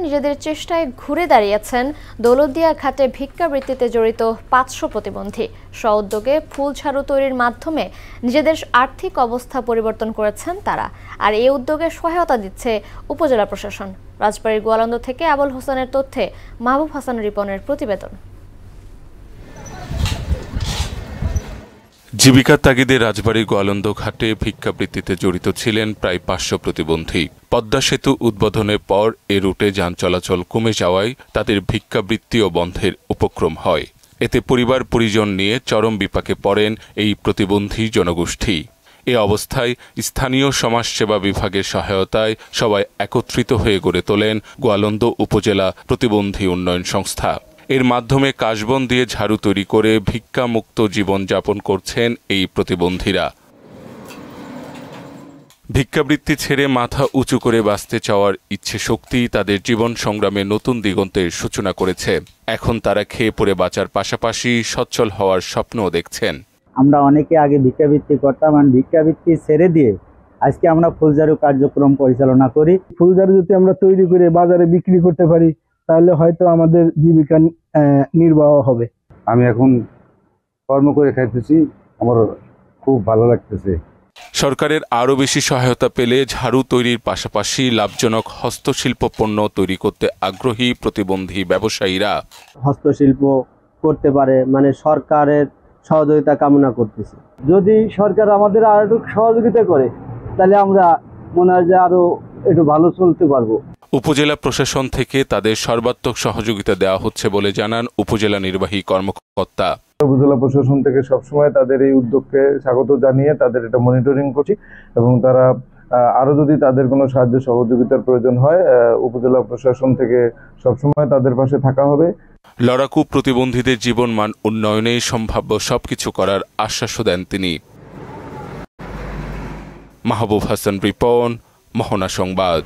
নিজেদের চেষ্টায় ঘুরে দাঁড়িয়েছেন দৌলতদিয়া ঘাটে ভিক্ষাবৃত্তিতে জড়িত ৫০০ প্রতিবন্ধী। স্ব-উদ্যোগে ফুল ঝাড়ু তৈরির মাধ্যমে নিজেদের আর্থিক অবস্থা পরিবর্তন করেছেন তারা। আর এই উদ্যোগে সহায়তা দিচ্ছে উপজেলা প্রশাসন। রাজবাড়ীর গোয়ালন্দ থেকে আবুল হোসেনের তথ্যে মাহবুব হাসান রিপনের প্রতিবেদন। জীবিকার তাগিদে রাজবাড়ীর গোয়ালন্দ ঘাটে ভিক্ষাবৃত্তিতে জড়িত ছিলেন প্রায় ৫০০ প্রতিবন্ধী। পদ্মা সেতু উদ্বোধনের পর এ রুটে যান চলাচল কমে যাওয়ায় তাদের ভিক্ষাবৃত্তিও বন্ধের উপক্রম হয়। এতে পরিবার পরিজন নিয়ে চরম বিপাকে পড়েন এই প্রতিবন্ধী জনগোষ্ঠী। এ অবস্থায় স্থানীয় সমাজসেবা বিভাগের সহায়তায় সবাই একত্রিত হয়ে গড়ে তোলেন গোয়ালন্দ উপজেলা প্রতিবন্ধী উন্নয়ন সংস্থা। এর মাধ্যমে কাশবন দিয়ে ঝাড়ু তৈরি করে ভিক্ষামুক্ত জীবনযাপন করছেন এই প্রতিবন্ধীরা। ভিক্ষাবৃত্তি ছেড়ে মাথা উঁচু করে বাঁচতে চাওয়ার ইচ্ছে শক্তি তাদের জীবন সংগ্রামে নতুন দিগন্তের সূচনা করেছে। এখন তারা খেয়ে পরে বাঁচার পাশাপাশি সচ্ছল হওয়ার স্বপ্নও দেখছেন। আমরা অনেকে আগে ভিক্ষাবৃত্তি করতাম, আর ভিক্ষাবৃত্তি ছেড়ে দিয়ে আজকে আমরা ফুলঝাড়ু কার্যক্রম পরিচালনা করি। ফুলঝাড়ু যদি আমরা তৈরি করে বাজারে বিক্রি করতে পারি তাহলে হয়তো আমাদের জীবিকা নির্বাহ হবে। আমি এখন কর্ম করে খাইতেছি, আমার খুব ভালো লাগতেছে। সরকারের আরও বেশি সহায়তা পেলে ঝাড়ু তৈরির পাশাপাশি লাভজনক হস্তশিল্প পণ্য তৈরি করতে আগ্রহী প্রতিবন্ধী ব্যবসায়ীরা। হস্তশিল্প করতে পারে মানে সরকারের সহযোগিতা কামনা করতেছি। যদি সরকার আমাদের আর একটু সহযোগিতা করে তাহলে আমরা মনে হয় যে আরো একটু ভালো চলতে পারবো। উপজেলা প্রশাসন থেকে তাদের সর্বাত্মক সহযোগিতা দেওয়া হচ্ছে বলে জানান উপজেলা নির্বাহী কর্মকর্তা। উপজেলা প্রশাসন থেকে সবসময় তাদের এই উদ্যোগকে স্বাগত জানিয়ে তাদের এটা মনিটরিং করছি, এবং তারা আরো যদি তাদের কোনো সাহায্য সহযোগিতার প্রয়োজন হয় উপজেলা প্রশাসন থেকে সবসময় তাদের পাশে থাকা হবে। লড়াকু প্রতিবন্ধীদের জীবনমান উন্নয়নে সম্ভাব্য সবকিছু করার আশ্বাসও দেন তিনি। মাহবুব হাসান রিপন, মোহনা সংবাদ।